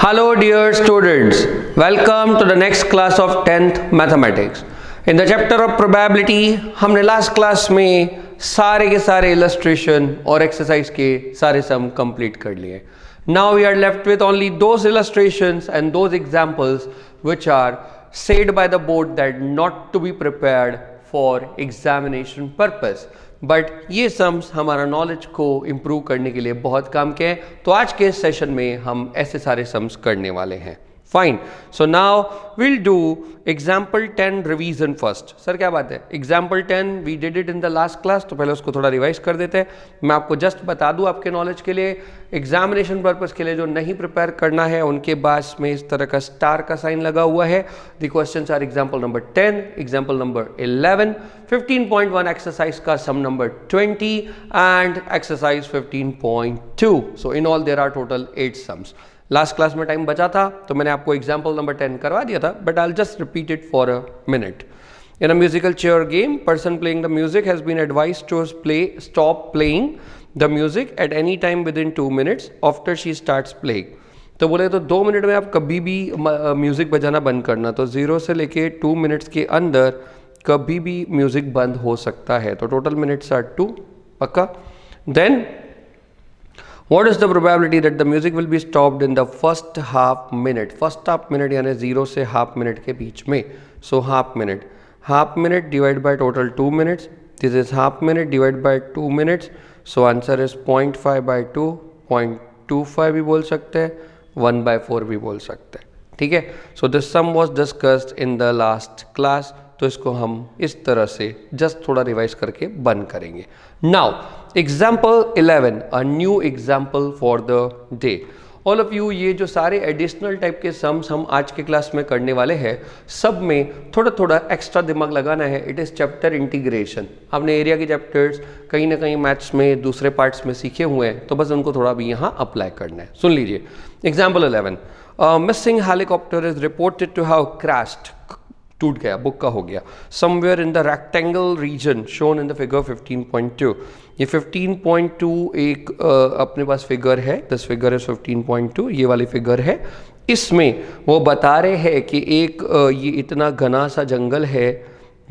Hello dear students, welcome to the next class of 10th mathematics. In the chapter of probability हमने last class में सारे के सारे illustration और exercise के सारे sum complete कर लिए. Now we are left with only those illustrations and those examples which are said by the board that not to be prepared for examination purpose. But ये सम्स हमारा knowledge को improve करने के लिए बहुत काम के हैं, तो आज के सेशन में हम ऐसे सारे सम्स करने वाले हैं. Fine. So now will do example 10 revision first. Sir क्या बात है, example 10 we did it in the last class, तो पहले उसको थोड़ा रिवाइज कर देते हैं. मैं आपको जस्ट बता दूं आपके नॉलेज के लिए, एग्जामिनेशन पर्पस के लिए जो नहीं प्रिपेयर करना है उनके पास में इस तरह का स्टार का साइन लगा हुआ है. The questions are example number 10, example number 11, 15.1 exercise का sum number 20 and exercise 15.2. So in all there are total 8 sums. Last class में टाइम बचा था तो मैंने आपको एग्जाम्पल नंबर 10 करवा दिया था, but I will just repeat it for a minute. In a musical chair game, person playing the music has been advised to stop playing the music at any time within 2 minutes after she starts playing. तो बोले तो 2 minute में आप कभी भी music बजाना बंद करना, तो 0 से लेके 2 मिनट्स के अंदर कभी भी म्यूजिक बंद हो सकता है. तो टोटल मिनट्स आर 2. पक्का. Then what is the probability that the music will be stopped in the first half minute? First half minute यानी 0 से half minute के बीच में. So half minute divided by total 2 minutes. This is half minute divided by 2 minutes. So answer is 0.5 by 2, 0.25 भी बोल सकते हैं, 1/4 भी बोल सकते हैं. ठीक है. So this sum was discussed in the last class. तो इसको हम इस तरह से जस्ट थोड़ा रिवाइज करके बंद करेंगे. Now example 11, a new example for the day. All of you, ये जो सारे एडिशनल टाइप के सम्स हम आज के क्लास में करने वाले हैं, सब में थोड़ा थोड़ा एक्स्ट्रा दिमाग लगाना है. It is chapter integration. आपने एरिया के चैप्टर्स कहीं ना कहीं मैथ्स में दूसरे पार्ट्स में सीखे हुए हैं, तो बस उनको थोड़ा भी यहाँ अप्लाई करना है. सुन लीजिए. Example 11, missing helicopter is reported to have crashed. टूट गया, बुक का हो गया. Somewhere in the rectangle region shown in the figure 15.2. ये 15.2 एक अपने पास फिगर है. This figure is 15.2. ये वाली फिगर है. इसमें वो बता रहे हैं कि एक ये इतना घना सा जंगल है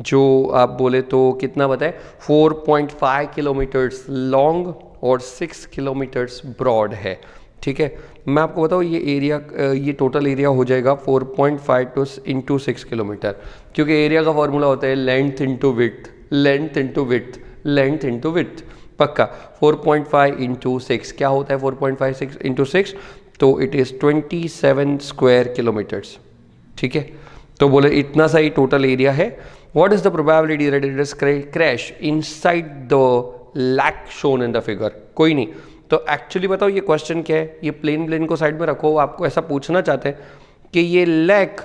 जो आप बोले तो कितना बताए, 4.5 किलोमीटर्स लॉन्ग और 6 किलोमीटर्स ब्रॉड है. ठीक है. मैं आपको बताऊँ ये एरिया, ये टोटल एरिया हो जाएगा 4.5 इंटू 6 किलोमीटर, क्योंकि एरिया का फॉर्मूला होता है length into width, length into width, length into width. पक्का. 4.5 इंटू 6 क्या होता है, 4.5 इंटू 6, तो इट इज़ 27 स्क्वायर किलोमीटर्स. ठीक है. तो बोले इतना सा ही टोटल एरिया है. What is the probability that it is crash inside the lake shown in the figure? कोई नहीं. तो एक्चुअली बताओ ये क्वेश्चन क्या है. ये प्लेन को साइड में रखो. आपको ऐसा पूछना चाहते हैं कि ये लैक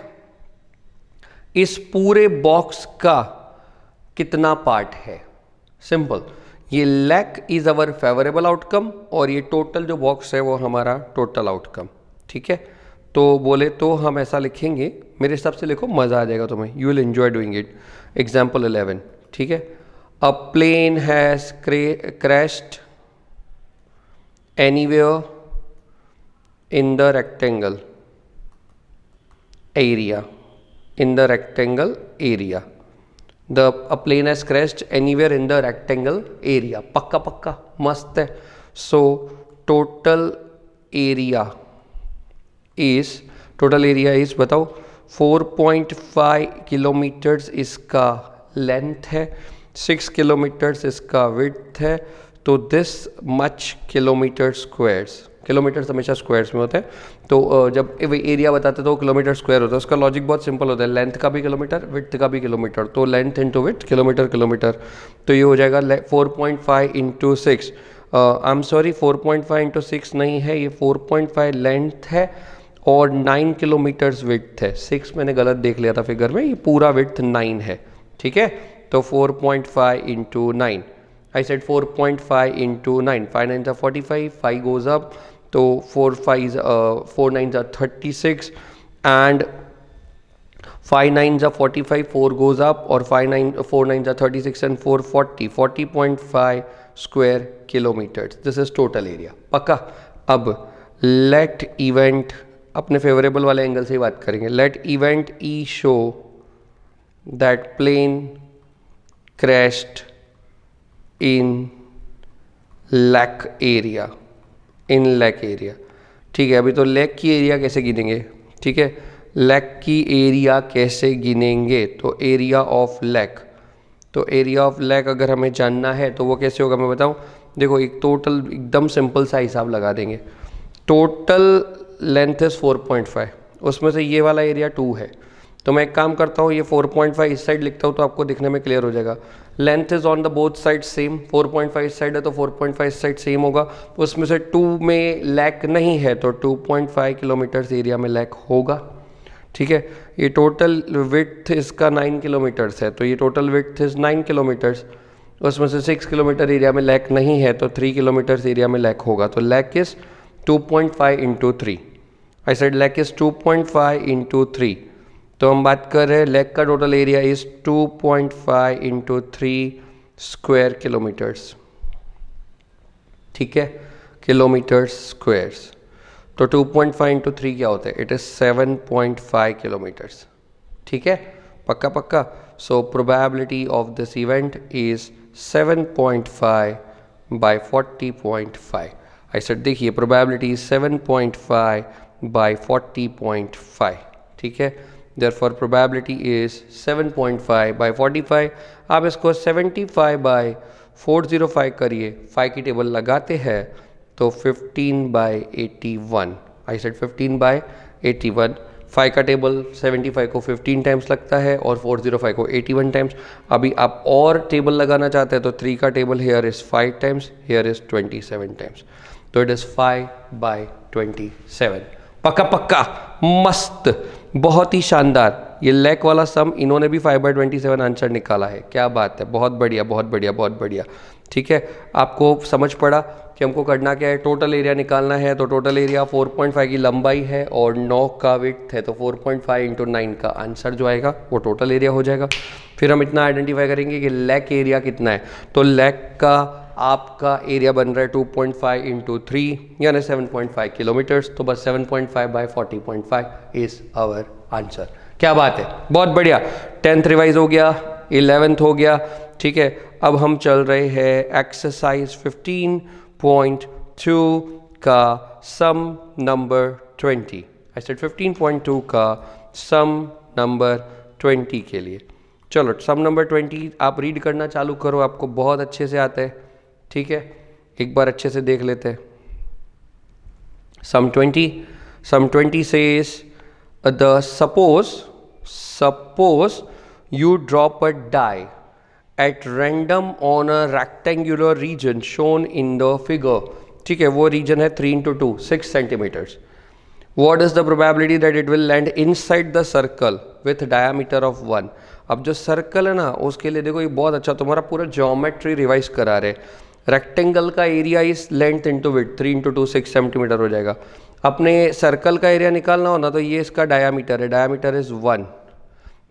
इस पूरे बॉक्स का कितना पार्ट है. सिंपल. ये lake is our favourable outcome और ये टोटल जो बॉक्स है वो हमारा टोटल आउटकम. ठीक है. तो बोले तो हम ऐसा लिखेंगे, मेरे हिसाब से लिखो, मज़ा आ जाएगा तुम्हें. You will enjoy doing it. Example 11. ठीक है. A plane has crashed anywhere in the rectangle area. In the rectangle area, a plane has crashed anywhere in the rectangle area. पक्का पक्का मस्त है. So total area is बताओ 4.5 kilometres इसका length है, 6 kilometres इसका विड्थ है. तो this much kilometre squares. Kilometres हमेशा स्क्वायर्स में होते हैं. तो जब एरिया बताते तो किलोमीटर स्क्वायर होता है. उसका लॉजिक बहुत सिंपल होता है. लेंथ का भी किलोमीटर, विड्थ का भी किलोमीटर. तो length into width, kilometre kilometre. तो ये हो जाएगा 4.5 into 6. I am sorry, 4.5 into 6 नहीं है, ये 4.5 लेंथ है और 9 किलोमीटर्स विड्थ है. 6 मैंने गलत देख लिया था फिगर में, ये पूरा विड्थ 9 है. ठीक है. तो 4.5 into 9. I said 4.5 into 9. 5 9s are 45. 5 goes up. So 4 9s are 36. And 5 9s are 45. 4 goes up. Or 4 9s are 36 and 4 40. 40.5 square kilometers. This is total area. Pakka. Ab let event अपने favourable वाले angle से ही बात करेंगे। Let event E show that plane crashed in lake area, in lake area. ठीक है, अभी तो लैक की एरिया कैसे गिनेंगे? ठीक है, लैक की एरिया कैसे गिनेंगे? तो एरिया ऑफ लैक, तो एरिया ऑफ लैक अगर हमें जानना है तो वो कैसे होगा मैं बताऊं। देखो, एक टोटल एकदम सिंपल सा हिसाब लगा देंगे। टोटल लेंथ इज 4.5, उसमें से ये वाला एरिया 2 है, तो मैं एक काम करता हूँ, ये 4.5 इस साइड लिखता हूँ तो आपको दिखने में क्लियर हो जाएगा। Length is on the both side same, 4.5 इस साइड है तो 4.5 इस साइड सेम होगा। उसमें से 2 में लैक नहीं है तो 2.5 किलोमीटर्स एरिया में लैक होगा। ठीक है, ये टोटल विड्थ इसका 9 किलोमीटर्स है, तो ये टोटल विड्थ इज 9 किलोमीटर्स। उसमें से 6 किलोमीटर एरिया में लैक नहीं है तो 3 किलोमीटर्स एरिया में लैक होगा। तो lake is 2.5 into 3। I said lake is 2.5 into 3। तो हम बात कर रहे हैं लैक का total area is 2.5 into 3 square kilometres. ठीक है, किलोमीटर्स स्क्वायर्स। तो 2.5 इंटू 3 क्या होता है? It is 7.5 kilometres. ठीक है, पक्का पक्का। So probability of this event is 7.5 by 40.5। I said देखिए प्रोबेबिलिटी इज 7.5 बाय 40.5। ठीक है, देयरफॉर प्रोबेबिलिटी इज 7.5 बाय 45। आप इसको 75 बाय 405 करिए, 5 की टेबल लगाते हैं तो 15 बाय 81। I said 15 bye 81। 5 का टेबल 75 को 15 टाइम्स लगता है और 405 को 81 टाइम्स। अभी आप और टेबल लगाना चाहते हैं तो 3 का table here is 5 times, here is 27 times, तो इट इज 5 बाय 27। पक्का पक्का, मस्त, बहुत ही शानदार। ये लैक वाला सम इन्होंने भी 5 बाय 27 आंसर निकाला है। क्या बात है, बहुत बढ़िया बहुत बढ़िया बहुत बढ़िया। ठीक है, आपको समझ पड़ा कि हमको करना क्या है। टोटल एरिया निकालना है, तो टोटल एरिया 4.5 की लंबाई है और 9 का विड्थ है, तो 4.5 इंटू 9 का आंसर जो आएगा वो टोटल एरिया हो जाएगा। फिर हम इतना आइडेंटिफाई करेंगे कि लैक एरिया कितना है, तो लैक का आपका एरिया बन रहा है 2.5 इंटू 3 यानी 7.5 किलोमीटर्स। तो बस 7.5 बाय 40.5 इज आवर आंसर। क्या बात है, बहुत बढ़िया। 10th रिवाइज हो गया, 11th हो गया। ठीक है, अब हम चल रहे हैं एक्सरसाइज 15.2 का सम नंबर 20। आई सेड 15.2 का सम नंबर 20 के लिए। चलो सम नंबर 20 आप रीड करना चालू करो, आपको बहुत अच्छे से आता है। ठीक है, एक बार अच्छे से देख लेते हैं। सम 20 says the suppose you drop a die at random on a rectangular region shown in the figure। ठीक है, वो रीजन है 3 into 2 6 centimetres. What is the probability that it will land inside the circle with diameter of 1? अब जो circle है ना उसके लिए देखो ये बहुत अच्छा तुम्हारा पूरा ज्योमेट्री रिवाइज करा रहे। रेक्टेंगल का area is length into width, 3 into 2 6 centimetre हो जाएगा। अपने सर्कल का एरिया निकालना हो ना तो ये इसका डायामीटर है, डायामीटर इज 1।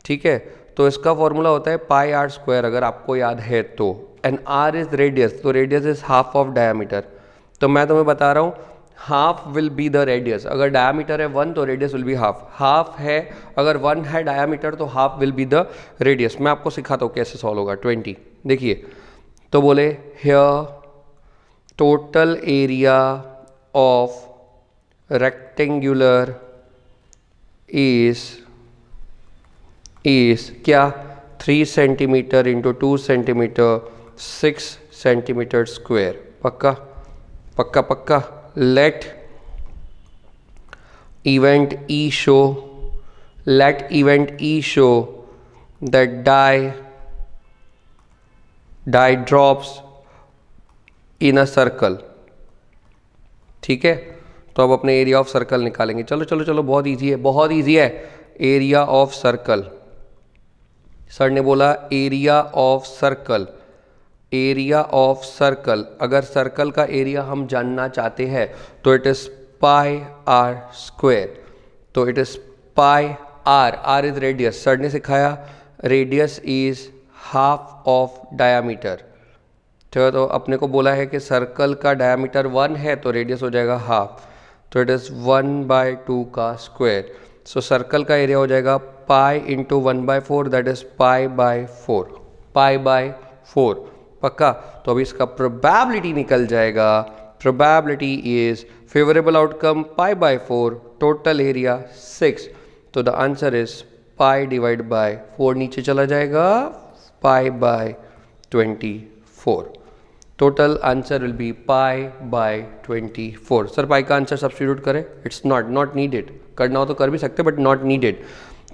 ठीक है, तो इसका फॉर्मूला होता है पाई आर स्क्वायर, अगर आपको याद है तो। एंड आर इज रेडियस, तो radius is half of diameter. तो मैं तुम्हें बता रहा हूँ half will be the radius. अगर डायामीटर है 1 तो radius will be half. Half है, अगर 1 है डायामीटर तो half will be the radius. मैं आपको सिखाता हूँ कैसे सॉल्व होगा। 20 देखिए, तो बोले here total area of rectangular is क्या 3 centimetre into 2 centimetre 6 centimetre square. पक्का पक्का पक्का। let event E show that die drops in a circle। ठीक है, तो अब अपने एरिया ऑफ सर्कल निकालेंगे। चलो चलो चलो, बहुत इजी है, बहुत इजी है। एरिया ऑफ सर्कल, सर ने बोला area of circle. Area of circle, अगर सर्कल का एरिया हम जानना चाहते हैं तो it is pi r square. तो it is pi r, r is radius, sir ने सिखाया radius is half of diameter. तो अपने को बोला है कि सर्कल का डायामीटर 1 है तो रेडियस हो जाएगा हाफ। तो इट इज़ 1/2 का स्क्वायर। सो सर्कल का एरिया हो जाएगा पाई इंटू 1/4, दैट इज पाई/4, पाई/4। पक्का? तो अभी इसका प्रोबेबिलिटी निकल जाएगा। प्रोबेबिलिटी इज फेवरेबल आउटकम पाई/4, टोटल एरिया 6। तो the answer is pi divide by 4 नीचे चला जाएगा, पाई/24। टोटल आंसर विल बी पाई/24। सर पाई का आंसर सब्स्टिट्यूट करें? It's not needed. करना हो तो कर भी सकते, but not needed.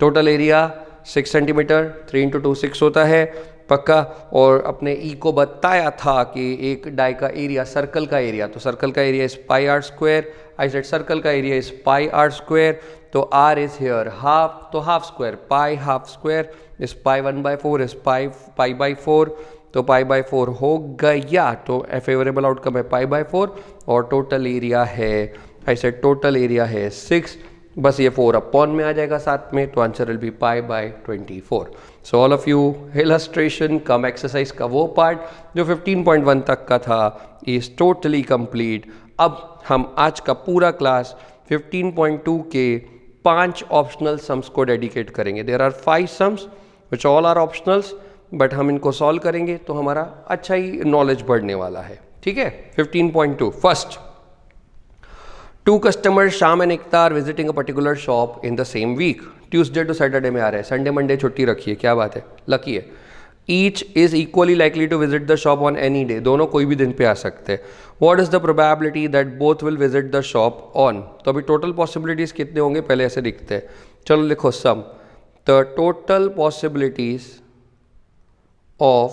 Total area 6 centimetre, 3 × 2 6 होता है। पक्का? और अपने ई को बताया था कि एक डाई का एरिया, सर्कल का एरिया, तो सर्कल का area is πr²। I said circle का एरिया इज πr²। तो r इज हियर हाफ, तो half square, pi half square is पाई/1/4 इज पाई/4। तो पाई/4 हो गया। तो फेवरेबल आउटकम है पाई/4 और टोटल एरिया है, आई सेड टोटल एरिया है 6। बस ये 4 अपॉन में आ जाएगा साथ में, तो आंसर विल बी पाई/24। So all of you, illustration cum exercise का वो पार्ट जो 15.1 तक का था इज टोटली कंप्लीट। अब हम आज का पूरा क्लास 15.2 के 5 ऑप्शनल सम्स को डेडिकेट करेंगे। There are 5 sums which all are optionals, but हम इनको सॉल्व करेंगे तो हमारा अच्छा ही नॉलेज बढ़ने वाला है। ठीक है? 15.2 first, 2 customers Shyam and Ekta are visiting a particular shop in the same week. Tuesday to Saturday में आ रहे हैं, संडे मंडे छुट्टी रखी है, क्या बात है, लकी है। Each is equally likely to visit the shop on any day, दोनों कोई भी दिन पे आ सकते हैं। What is the probability that both will visit the shop on? तो अभी टोटल पॉसिबिलिटीज कितने होंगे पहले ऐसे लिखते हैं। चलो लिखो sum, the total possibilities of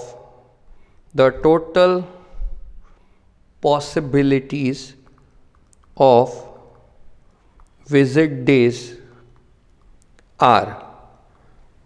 the total possibilities of visit days are,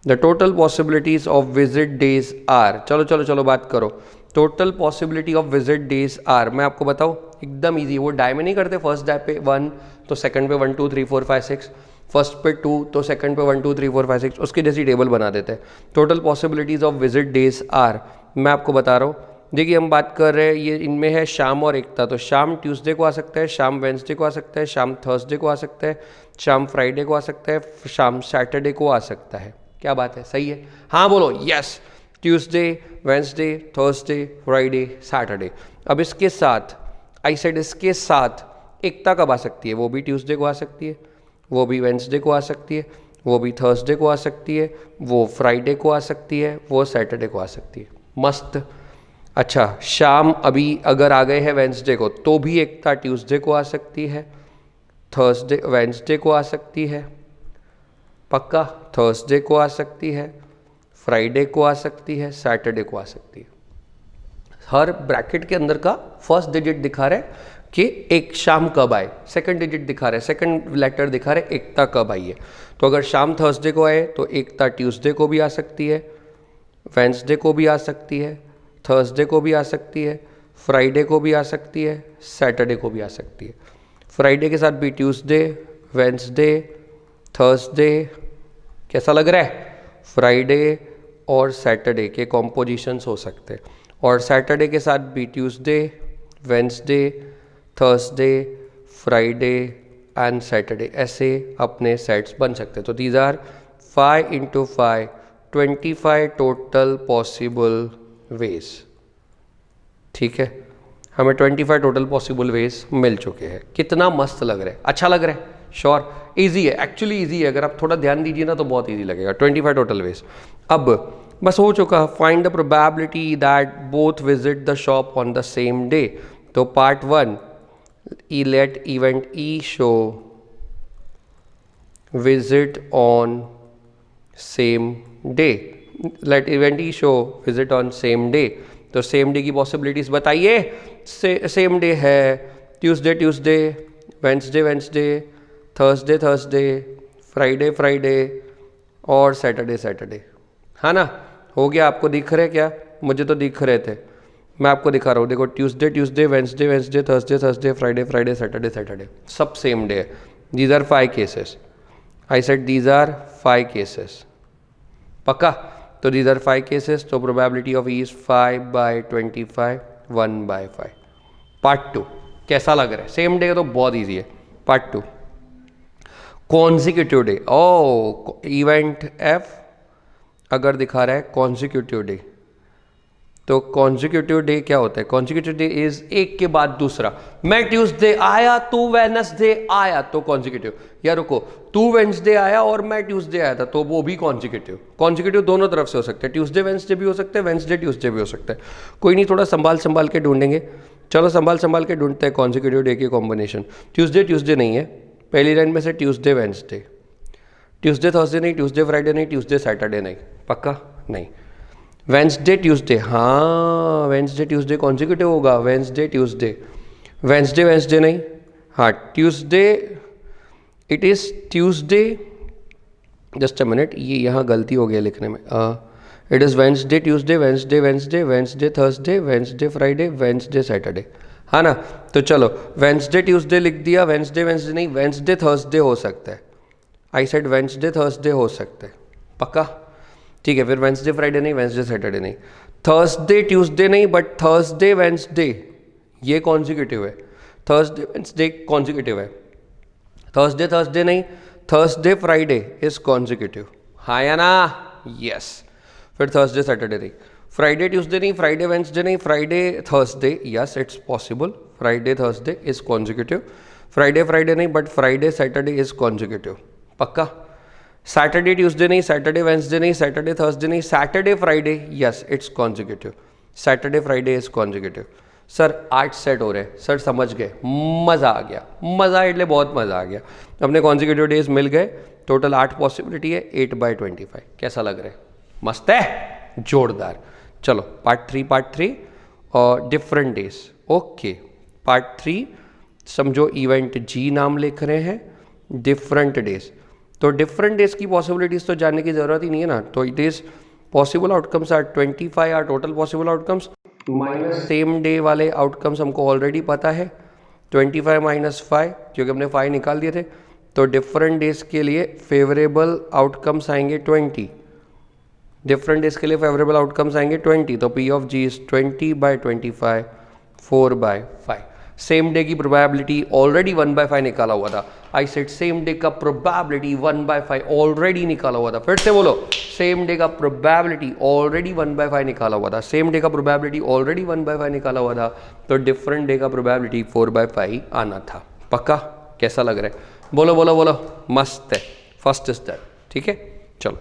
the total possibilities of visit days are, चलो बात करो। Total possibility of visit days are, मैं आपको बताऊँ एकदम इजी, वो डाई में नहीं करते। फर्स्ट डाई पे 1 तो सेकंड पे 1 2 3 4 5 6, फर्स्ट पे 2 तो सेकंड पे 1 2 3 4 5 6, उसकी जैसी टेबल बना देते हैं। Total possibilities of visit days are, मैं आपको बता रहा हूँ। देखिए हम बात कर रहे हैं, ये इनमें है श्याम और एकता, तो श्याम ट्यूसडे को आ सकता है, श्याम वेंसडे को आ सकता है, श्याम थर्सडे को आ सकता है, श्याम फ्राइडे को आ सकता है, श्याम सैटरडे को आ सकता है। क्या बात है? सही है? हाँ बोलो yes. Tuesday, Wednesday, Thursday, Friday, Saturday. अब इसके साथ, आई सेड इसके साथ एकता कब आ सकती है? वो भी ट्यूसडे को आ सकती है, वो भी वेंसडे को आ सकती है, वो भी थर्सडे को आ सकती है, वो फ्राइडे को आ सकती है, वो सैटरडे को आ सकती है। मस्त। अच्छा, शाम अभी अगर आ गए हैं वेंसडे को तो भी एकता ट्यूसडे को आ सकती है, थर्सडे वेंसडे को आ सकती है, पक्का थर्सडे को आ सकती है, फ्राइडे को आ सकती है, सैटरडे को आ सकती है। हर ब्रैकेट के अंदर का फर्स्ट डिजिट दिखा रहे कि एक शाम कब आए, सेकंड डिजिट दिखा रहे, सेकंड लेटर दिखा रहे एकता कब आई है। तो अगर शाम थर्सडे को आए तो एकता ट्यूसडे को भी आ सकती है, वेंसडे को भी आ सकती है, थर्सडे को भी आ सकती है, फ्राइडे को भी आ सकती है, सैटरडे को भी आ सकती है। फ्राइडे के साथ भी ट्यूसडे, वेंसडे, थर्सडे, कैसा लग रहा है? फ्राइडे और सैटरडे के कॉम्पोजिशंस हो सकते हैं, और सैटरडे के साथ भी Tuesday, Wednesday, Thursday, Friday and Saturday, ऐसे अपने सेट्स बन सकते हैं। तो these are 5 × 5 25 total possible ways. ठीक है, हमें 25 टोटल पॉसिबल वेज मिल चुके हैं। कितना मस्त लग रहा है, अच्छा लग रहा है? श्योर? ईजी है, एक्चुअली ईजी है, अगर आप थोड़ा ध्यान दीजिए ना तो बहुत ईजी लगेगा। 25 टोटल वेज। अब बस हो चुका, find the probability that both visit the shop on the same day. तो part 1, let event E show visit on same day, let event E show visit on same day. तो same day की possibilities बताइए। Same day है Tuesday Tuesday, Wednesday Wednesday, Thursday Thursday, Friday Friday और Saturday Saturday, है ना? हो गया? आपको दिख रहे क्या? मुझे तो दिख रहे थे, मैं आपको दिखा रहा हूँ। देखो, Tuesday Tuesday, Wednesday Wednesday, Thursday Thursday, Friday Friday, Saturday Saturday, सब सेम डे है। These are 5 cases. I said these are 5 cases. पक्का? तो दीज आर 5 केसेस। तो probability of E is 5/25, 1/5। Part 2 कैसा लग रहा है? सेम डे तो बहुत ईजी है। Part 2 consecutive day. ओ इवेंट एफ अगर दिखा रहा है कॉन्जिक्यूटिव डे, तो कॉन्जिक्यूटिव डे क्या होता है? कॉन्जिक्यूटिव डे इज एक के बाद दूसरा। मैं ट्यूसडे आया, तू वेडनेसडे आया, तो कॉन्जिक्यूटिव। या रुको, तू वेडनेसडे आया और मैं ट्यूसडे आया था, तो वो भी कॉन्जिक्यूटिव। कॉन्जिक्यूटिव दोनों तरफ से हो सकते हैं, ट्यूसडे वेडनेसडे भी हो सकते हैं, वेडनेसडे ट्यूसडे भी हो सकता है। कोई नहीं, थोड़ा संभाल के ढूंढेंगे। चलो संभाल के ढूंढते हैं कॉन्जिक्यूटिव डे की कॉम्बिनेशन। ट्यूसडे नहीं है, पहली लाइन में से ट्यूसडे वेडनेसडे, ट्यूसडे थर्सडे नहीं, ट्यूसडे फ्राइडे नहीं, ट्यूसडे सैटरडे नहीं, पक्का नहीं। वेंसडे ट्यूसडे, हाँ वेंसडे ट्यूसडे कॉन्जिक्यूटिव होगा, वेंसडे ट्यूसडे, वेंसडे नहीं, हाँ Tuesday, it is Tuesday, just a minute, ये यहाँ गलती हो गया लिखने में। It is Wednesday Tuesday, Wednesday Thursday, Wednesday Friday, Wednesday Saturday, हाँ ना। तो चलो वेंसडे ट्यूसडे लिख दिया, वेंसडे नहीं, वेंसडे थर्सडे हो सकता है। आई सेड वेंसडे थर्सडे हो सकता है, पक्का ठीक है। फिर वेंसडे फ्राइडे नहीं, वेंसडे सैटरडे नहीं, थर्सडे ट्यूसडे नहीं, बट थर्सडे वेंसडे ये कॉन्जिक्यूटिव है, थर्सडे वेंसडे कॉन्जिक्यूटिव है। थर्सडे नहीं, थर्सडे फ्राइडे इज कॉन्जिक्यूटिव, हाँ या ना? यस। फिर थर्सडे सैटरडे नहीं, फ्राइडे ट्यूसडे नहीं, फ्राइडे वेंसडे नहीं, Friday Thursday, yes it's possible, Friday Thursday is consecutive. Friday नहीं, but Friday Saturday is consecutive, पक्का। सैटरडे ट्यूसडे नहीं, सैटरडे वेंसडे नहीं, सैटरडे थर्सडे नहीं, Saturday Friday, yes it's consecutive, Saturday Friday is consecutive. Sir 8 set हो रहे हैं, sir समझ गए, मज़ा आ गया, मज़ा એટલે बहुत मज़ा आ गया। अपने कॉन्जिक्यूटिव डेज मिल गए, टोटल 8 पॉसिबिलिटी है, 8/25। कैसा लग रहा है? मस्त है, जोरदार। चलो पार्ट 3 और डिफरेंट डेज। ओके पार्ट 3 समझो, इवेंट जी नाम लिख रहे हैं, डिफरेंट डेज। तो डिफरेंट डेज की पॉसिबिलिटीज तो जानने की जरूरत ही नहीं है ना। तो it is possible outcomes are 25 are total possible outcomes, minus same day वाले आउटकम्स हमको ऑलरेडी पता है, 25 माइनस 5, क्योंकि हमने 5 निकाल दिए थे। तो डिफरेंट डेज के लिए फेवरेबल आउटकम्स आएंगे 20, डिफरेंट डेज के लिए फेवरेबल आउटकम्स आएंगे 20। तो P of G is 20/25, 4/5। Same day की प्रोबेबिलिटी ऑलरेडी 1/5 निकाला हुआ था। आई सेड सेम डे का प्रोबेबिलिटी 1/5 ऑलरेडी निकाला हुआ था। फिर से बोलो, सेम डे का प्रोबेबिलिटी ऑलरेडी 1/5 निकाला हुआ था, सेम डे का प्रोबेबिलिटी ऑलरेडी 1/5 निकाला हुआ था। तो डिफरेंट डे का प्रोबेबिलिटी 4/5 आना था, पक्का? कैसा लग रहा है? बोलो, मस्त है। फर्स्ट इज दैट, ठीक है। चलो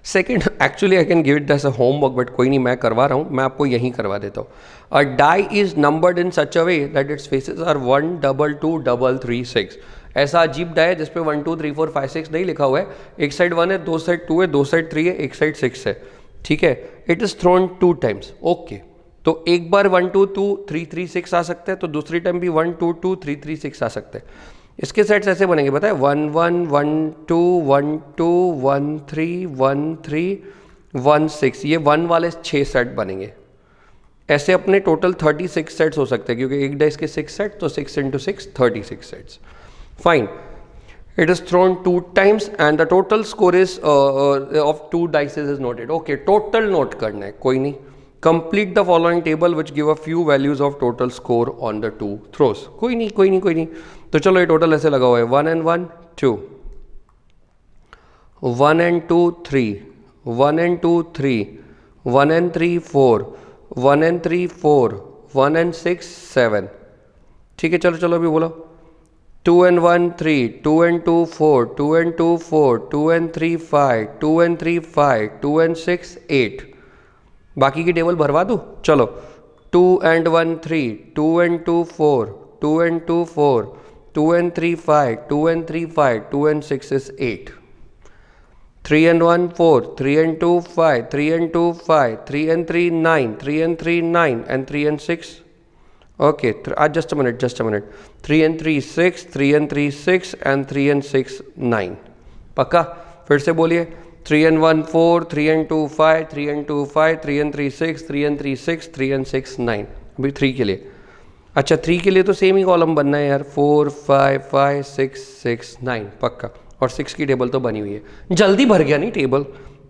second actually I can give it as a homework, but कोई नहीं, मैं करवा रहा हूँ, मैं आपको यहीं करवा देता हूँ। A die is numbered in such a way that its faces are 1, 2, 2, 3, 3, 6। ऐसा अजीब डाई है जिसपे 1, 2, 3, 4, 5, 6 नहीं लिखा हुआ है। एक साइड 1 है, दो साइड 2 है, दो साइड 3 है, एक साइड 6 है, ठीक है। It is throne 2 times, okay. तो एक बार 1, 2, 2, 3, 3, 6 आ सकता है, तो दूसरी टाइम भी 1, 2, 2, 3, 3, 6 आ सकते हैं। इसके सेट्स ऐसे बनेंगे, पता है? 1, 1, 1, 2, 1, 2, 1, 3, 1, 3, 1, 6, ये 1 वाले 6 सेट बनेंगे। ऐसे अपने टोटल 36 सेट्स हो सकते हैं, क्योंकि एक डाइस के 6 सेट, तो 6 × 6 36 sets. Fine, it is throne 2 times and the total score is of 2 dices is noted. Okay, total note करना है, कोई नहीं। Complete the following table which give a few values of total score on the 2 throws. कोई नहीं। तो चलो ये total ऐसे लगा हुआ है, 1 and 1 2, 1 and 2 3, 1 and 2 3, 1 and 3 4, 1 and 3 4, 1 and 6 7, ठीक है। चलो अभी बोलो, 2 and 1 3, 2 and 2 4, 2 and 2 4, 2 and 3 5, 2 and 3 5, 2 and 6 8। बाकी की टेबल भरवा दूँ? चलो, 2 and 1 3, 2 and 2 4, 2 and 2 4, 2 and 3 5, 2 and 3 5, 2 and 6 is 8, 3 and 1 4, 3 and 2 5, 3 and 2 5, 3 and 3 9, 3 and 3 9, and 3 and 6, okay, just a minute, 3 and 3 6, 3 and 3 6, and 3 and 6 9, पक्का? फिर से बोलिए, 3 and 1 4, 3 and 2 5, 3 and 2 5, 3 and 3 6, 3 and 3 6, 3 and 6 9। अभी 3 के लिए, अच्छा 3 के लिए तो सेम ही कॉलम बनना है यार, 4 5 5 6 6 9, पक्का। और 6 की टेबल तो बनी हुई है, जल्दी भर गया नहीं टेबल,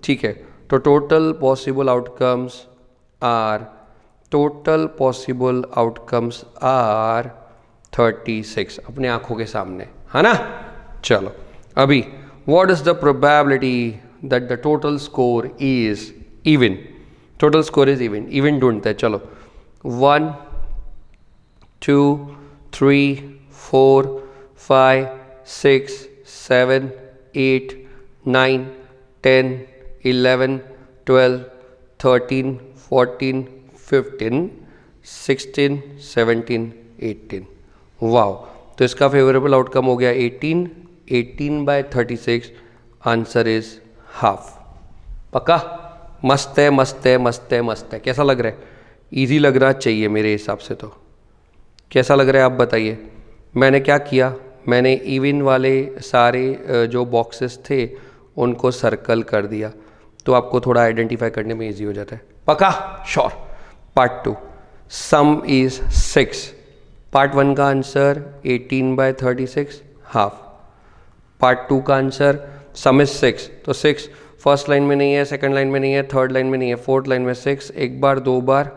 ठीक है। तो टोटल पॉसिबल आउटकम्स आर 36 अपने आंखों के सामने, है ना। चलो अभी what is the probability that the total score is even. Total score is even, even ढूंढते हैं। चलो 1 2 3 4 5 6 7 8 9 10 11 12 13 14 15 16 17 18। वाओ, तो इसका फेवरेबल आउटकम हो गया 18। 18/36 आंसर इज हाफ। पक्का? मस्त है, मस्त है, मस्त है, मस्त है। कैसा लग रहा है? इजी लगना चाहिए मेरे हिसाब से। तो कैसा लग रहा है आप बताइए। मैंने क्या किया, मैंने इवन वाले सारे जो बॉक्सेस थे उनको सर्कल कर दिया, तो आपको थोड़ा आइडेंटिफाई करने में इजी हो जाता है। पक्का? Sure. Part 2 some is 6। Part 1 का आंसर 18/36 हाफ। पार्ट 2 का आंसर सम इज 6, तो 6 फर्स्ट लाइन में नहीं है, सेकंड लाइन में नहीं है, थर्ड लाइन में नहीं है, फोर्थ लाइन में 6 एक बार, 2 बार,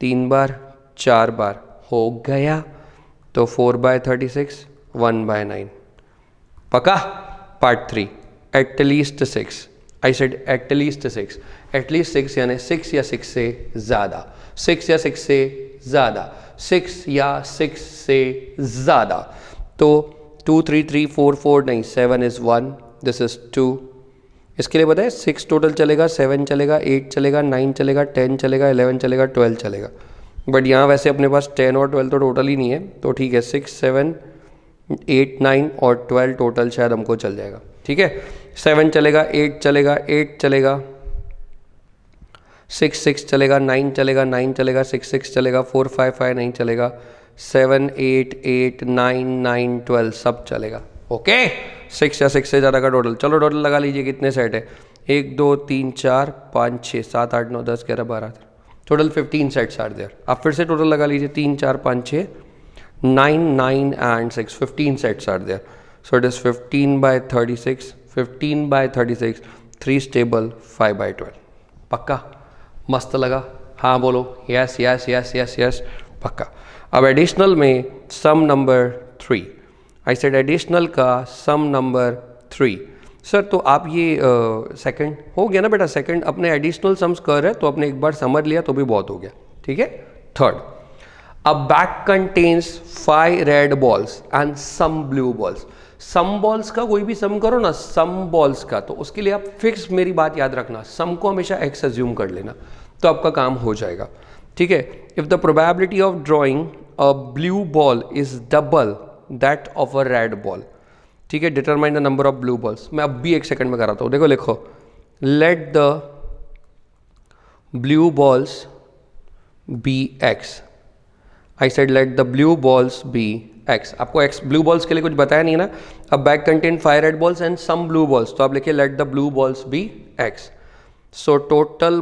3 बार, 4 बार हो गया, तो 4/36 1/9। पक्का? Part 3 at least 6। I said at least 6। At least 6 यानी 6 या 6 से ज़्यादा, 6 या 6 से ज़्यादा, 6 या 6 से ज़्यादा। तो 2 3 3 4 4 नहीं, 7 इज़ 1, दिस इज़ 2। इसके लिए बताए 6 टोटल चलेगा, 7 चलेगा, 8 चलेगा, 9 चलेगा, 10 चलेगा, 11 चलेगा, 12 चलेगा। बट यहाँ वैसे अपने पास 10 और 12 तो टोटल ही नहीं है, तो ठीक है 6 7 8 9 और 12 टोटल शायद हमको चल जाएगा। ठीक है, 7 चलेगा, 8 चलेगा, 8 चलेगा, 6 6 चलेगा, 9 चलेगा, 9 चलेगा, 6 6 चलेगा, 4 5 5 नहीं चलेगा, 7 8 8 9 9 12 सब चलेगा। ओके, 6 या 6 से ज़्यादा का टोटल। चलो टोटल लगा लीजिए कितने सेट है। 1 2 3 4 5 6 7 8 9 10 11 12, टोटल 15 सेट्स आर देयर। आप फिर से टोटल लगा लीजिए, 3 4 5 6 9 9 and 6, 15 sets are there. So it is 15/36, 15/36, 3 stable, 5/12। पक्का? मस्त लगा? हाँ बोलो, yes yes yes yes yes. पक्का। अब एडिशनल में sum number 3। I said additional का सम नंबर 3। सर तो आप ये सेकंड हो गया ना बेटा, सेकंड अपने एडिशनल सम्स कर रहे हैं, तो आपने एक बार समझ लिया तो भी बहुत हो गया। ठीक है। Third, a bag contains 5 red balls and some blue balls. Some balls का कोई भी सम करो ना, सम बॉल्स का, तो उसके लिए आप फिक्स मेरी बात याद रखना, सम को हमेशा एक्स अज्यूम कर लेना, तो आपका काम हो जाएगा। ठीक है। If the probability of drawing a blue ball is double that of a red ball. ठीक है, determine the number of blue balls. मैं अब भी 1 सेकंड में कराता हूँ। देखो लिखो, let the blue balls be X. I said let the blue balls be X. आपको एक्स ब्लू बॉल्स के लिए कुछ बताया नहीं ना। अब bag contain 5 red balls and some blue balls, तो आप लिखिए let the blue balls be X. So total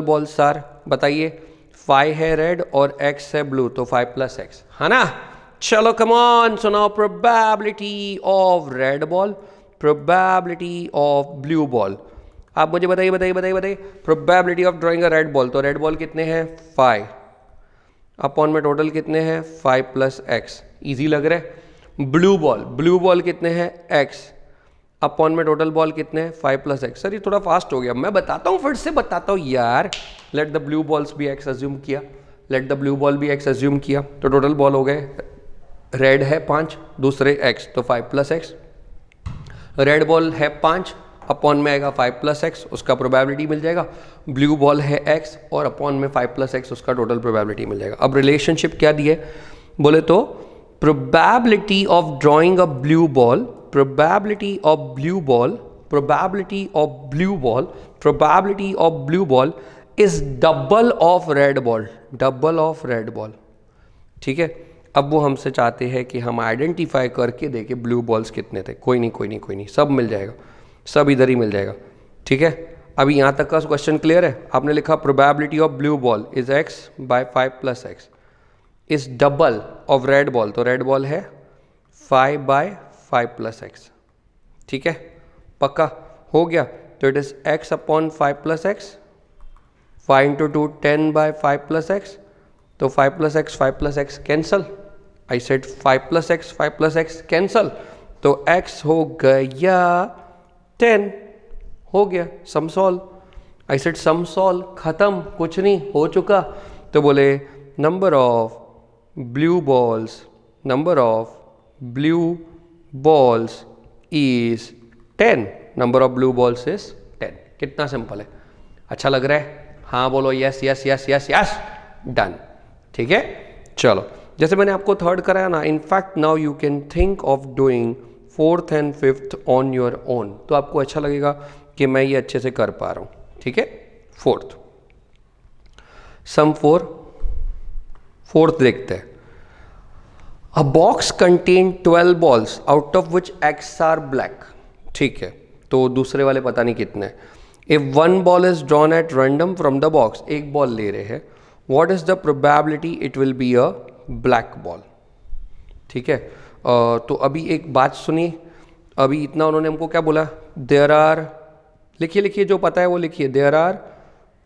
balls are बताइए, 5 है रेड और x है ब्लू, तो 5 + x, है ना। चलो come on, so now probability of red ball, probability of blue ball. आप मुझे बताइए बताइए बताइए बताइए, probability of drawing a red ball, तो रेड बॉल कितने हैं 5, अपॉन में टोटल कितने हैं 5 + x। इजी लग रहा है। ब्लू बॉल कितने हैं x, अपॉन में टोटल बॉल कितने हैं 5 + x। सर ये थोड़ा फास्ट हो गया, मैं बताता हूँ, फिर से बताता हूँ यार। लेट द ब्लू बॉल्स भी x अज्यूम किया, लेट द ब्लू बॉल भी x अज्यूम किया, तो टोटल बॉल हो गए, रेड है 5, दूसरे x, तो 5 + x। रेड बॉल है 5, अपॉन में आएगा 5 + x, उसका प्रोबेबिलिटी मिल जाएगा। ब्लू बॉल है x और अपॉन में 5 + x, उसका टोटल प्रोबेबिलिटी मिल जाएगा। अब रिलेशनशिप क्या दी है बोले तो, probability of drawing a blue ball, probability of blue ball, probability of blue ball, probability of blue ball is double of red ball, double of red ball। ठीक है। अब वो हमसे चाहते हैं कि हम आइडेंटिफाई करके देखें ब्लू बॉल्स कितने थे। कोई नहीं कोई नहीं कोई नहीं, सब मिल जाएगा, सब इधर ही मिल जाएगा। ठीक है। अभी यहाँ तक का क्वेश्चन क्लियर है। आपने लिखा probability of blue ball is x by 5 + x is double of red ball, तो रेड बॉल है 5 by 5 + x। ठीक है, पक्का हो गया। तो it is x upon 5 + x, 5 × 2 10 by 5 + x, तो 5 plus x cancel. I said 5 plus x cancel. तो x हो गया 10. हो गया sum solve. I said sum solve, खत्म, कुछ नहीं, हो चुका. तो बोले number of blue balls is 10. Number of blue balls is 10. कितना सिंपल है. अच्छा लग रहा है. हाँ बोलो yes yes yes yes yes. Done. ठीक है. चलो, जैसे मैंने आपको थर्ड कराया ना, in fact now you can think of doing fourth and fifth on your own. तो आपको अच्छा लगेगा कि मैं ये अच्छे से कर पा रहा हूं. ठीक है. फोर्थ सम फोर्थ देखते हैं. A box contain 12 balls out of which X are black. ठीक है. तो दूसरे वाले पता नहीं कितने हैं. If one ball is drawn at random from the box, एक बॉल ले रहे हैं, what is the probability it will be a black ball. ठीक है. तो अभी एक बात सुनिए. अभी इतना उन्होंने हमको क्या बोला. देयर आर, लिखिए जो पता है वो लिखिए. There are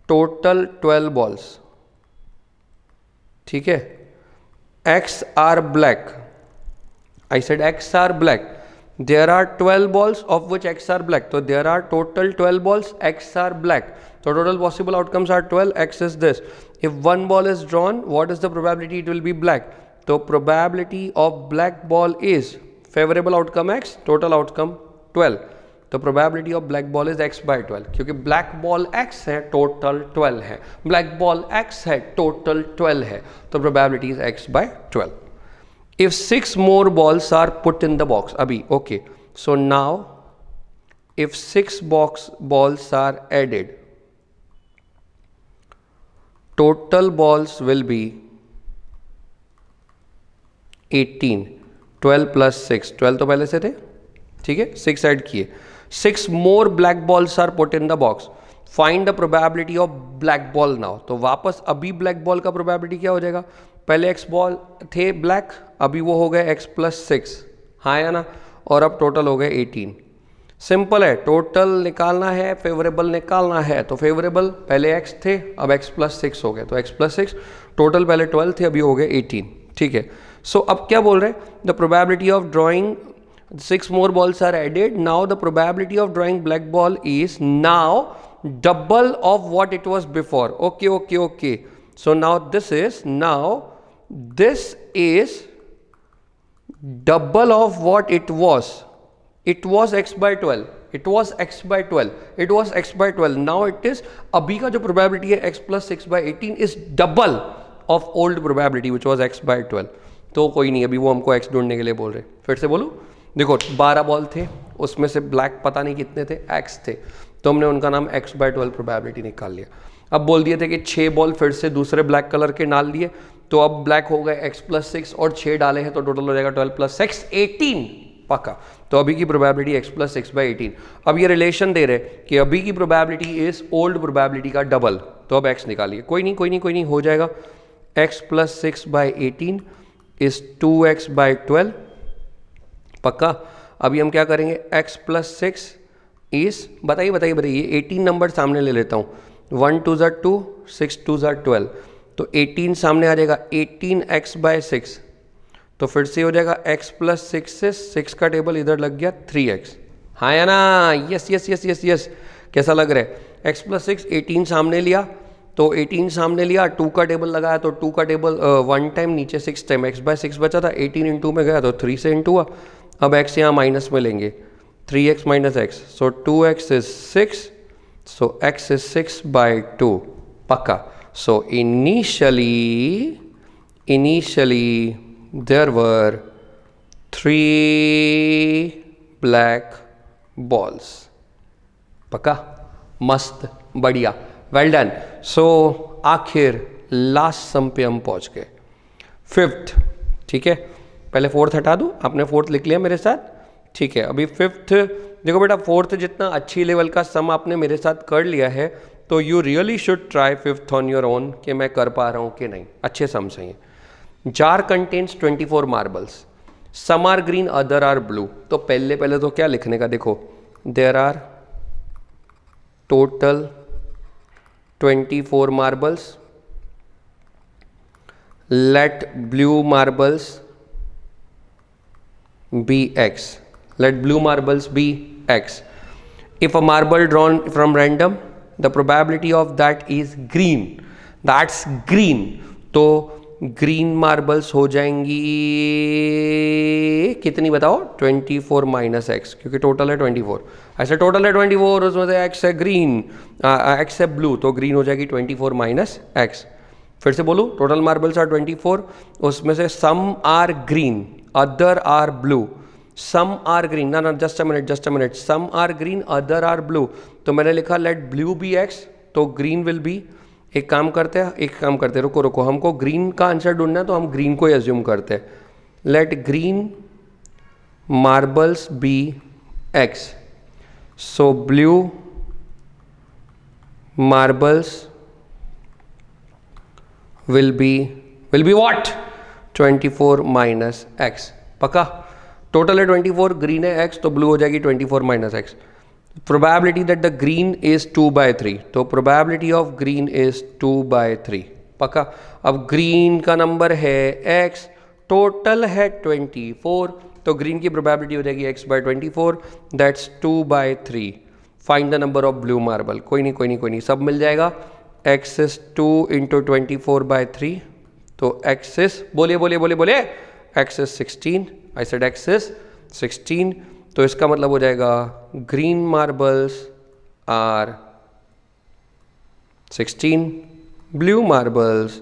total 12 balls. ठीक है. X are black. I said X are black. There are 12 balls of which x are black. So there are total 12 balls, x are black. So total possible outcomes are 12, x is this. If one ball is drawn, what is the probability it will be black? So probability of black ball is favorable outcome x, total outcome 12. तो probability of black ball is x by 12. क्योंकि black ball x है, total 12 है. black ball x है, total 12 है. तो probability is x by 12. If 6 more balls are put in the box, abhi, okay. So now, if 6 balls are added, total balls will be 18. 12 plus 6. 12 तो पहले से थे. ठीक है. 6 ऐड किए. 6 more black balls are put in the box. Find the probability of black ball now. तो वापस अभी black ball का probability क्या हो जाएगा. पहले x बॉल थे ब्लैक, अभी वो हो गए x plus 6. हाँ या ना. और अब टोटल हो गए 18. सिंपल है. टोटल निकालना है, फेवरेबल निकालना है. तो फेवरेबल पहले x थे, अब x plus 6 हो गए. तो x plus 6, टोटल पहले 12 थे, अभी हो गए 18. ठीक है. सो अब क्या बोल रहे हैं. The probability of drawing 6 more balls are added. Now the probability of drawing black ball is now double of what it was before. Okay. So now this is double of what it was. It was x by 12. It was x by 12. Now it is, अभी का जो probability है x plus 6 by 18 is double of old probability which was x by 12. तो कोई नहीं, अभी वो हमको x ढूंढने के लिए बोल रहे. फिर से बोलूँ. देखो 12 बॉल थे, उसमें से ब्लैक पता नहीं कितने थे, x थे. तो हमने उनका नाम x by 12 प्रोबेबिलिटी निकाल लिया. अब बोल दिए थे कि 6 बॉल फिर से दूसरे ब्लैक कलर के डाल दिए, तो अब ब्लैक हो गए x plus 6 और 6 डाले हैं तो टोटल हो जाएगा 12 plus 6 18 पक्का. तो अभी की प्रोबेबिलिटी x plus 6 by 18. अब ये रिलेशन दे रहे कि अभी की प्रोबेबिलिटी इज ओल्ड प्रोबेबिलिटी का डबल. तो अब x निकालिए. कोई नहीं हो जाएगा. x plus 6 by 18 is 2x by 12 पक्का. अभी हम क्या करेंगे. x plus 6 इज, बताइए 18 नंबर सामने ले लेता हूँ. 1 2 ज़ा 2, 6 2 ज़ा 12. तो 18 सामने आ जाएगा. 18x by 6. तो फिर से हो जाएगा x plus 6 से 6 का टेबल इधर लग गया 3x. हाँ या ना. यस. कैसा लग रहा है. x plus 6 18 सामने लिया, तो 18 सामने लिया, 2 का टेबल लगाया तो 2 का टेबल 1 टाइम, नीचे 6 टाइम. x by 6 बचा था, 18 इंटू में गया तो 3 से इंटू हुआ. अब x यहाँ माइनस में लेंगे. 3x minus x. So 2x is 6. So x is 6 by 2. Pakka. So initially there were 3 black balls. Pakka. मस्त, बढ़िया, वेल डन. सो आखिर लास्ट सम पे हम पहुंच गए. फिफ्थ. ठीक है. पहले फोर्थ हटा दूं. आपने फोर्थ लिख लिया मेरे साथ. ठीक है. अभी फिफ्थ देखो बेटा. फोर्थ जितना अच्छी लेवल का सम आपने मेरे साथ कर लिया है, तो you really should try fifth on your own कि मैं कर पा रहा हूँ कि नहीं. अच्छे सम से हैं. Jar contains 24 marbles. Some are green, other are blue. तो पहले तो क्या लिखने का. देखो there are total 24 marbles. let blue marbles be x. Let blue marbles be x. If a marble drawn from random, the probability of that is green. That's green. तो green marbles हो जाएंगी कितनी बताओ? 24 माइनस एक्स, क्योंकि total है 24. ऐसे total है 24, उसमें से एक्स है ग्रीन, एक्स है ब्लू, तो ग्रीन हो जाएगी 24 माइनस एक्स. फिर से बोलूँ, टोटल मार्बल्स आर 24, उसमें से some are green, other are blue. Some are green, ना just a minute, some are green, other are blue. तो मैंने लिखा लेट ब्लू बी एक्स, तो ग्रीन विल बी. एक काम करते हैं, रुको, हमको ग्रीन का आंसर ढूंढना है, तो हम ग्रीन को ही एज्यूम करते हैं. Let green marbles be X, so blue marbles will be what? 24 minus X. पक्का? टोटल है 24, ग्रीन है x, तो ब्लू हो जाएगी 24 minus x. Probability that the green is 2/3, तो प्रोबेबिलिटी ऑफ ग्रीन इज 2/3. पक्का? अब ग्रीन का नंबर है x, टोटल है 24, तो ग्रीन की प्रोबेबिलिटी हो जाएगी x/24, that's 2/3. Find the number of blue marble. कोई नहीं, सब मिल जाएगा. x इज 2 इंटू 24/3, तो x इज बोलिए x is 16. I said x is 16, तो इसका मतलब हो जाएगा green marbles are 16, blue marbles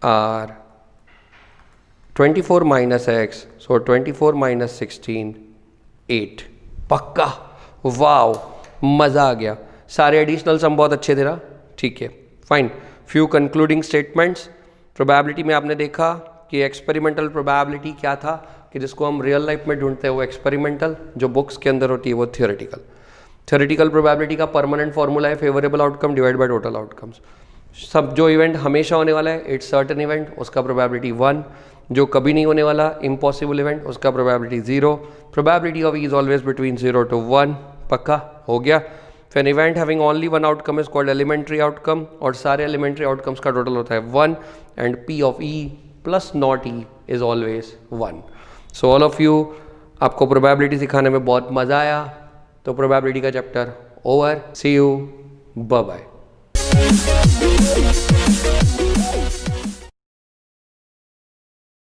are 24 minus X, so 24 minus 16 8. पक्का? वाओ, मज़ा आ गया. सारे एडिशनल सम बहुत अच्छे थे ना? ठीक है, fine. Few concluding statements. Probability में आपने देखा कि एक्सपेरिमेंटल प्रोबेबिलिटी क्या था, कि जिसको हम रियल लाइफ में ढूंढते हैं वो एक्सपेरिमेंटल, जो बुक्स के अंदर होती है वो थियोरेटिकल प्रोबेबिलिटी का परमानेंट फॉर्मूला है favourable outcome divide by total outcomes. सब जो इवेंट हमेशा होने वाला है, इट्स सर्टेन इवेंट, उसका प्रोबेबिलिटी 1. जो कभी नहीं होने वाला, इम्पॉसिबल इवेंट, उसका probability 0. Probability of E is always between 0 to 1. पक्का? हो गया. फिर an event having only one outcome is called elementary outcome, और सारे एलिमेंट्री आउटकम्स का टोटल होता है 1, and P of E plus not E is always 1. So all of you, आपको प्रोबेबिलिटी सिखाने में बहुत मज़ा आया, तो प्रोबेबिलिटी का chapter over. See you, bye bye.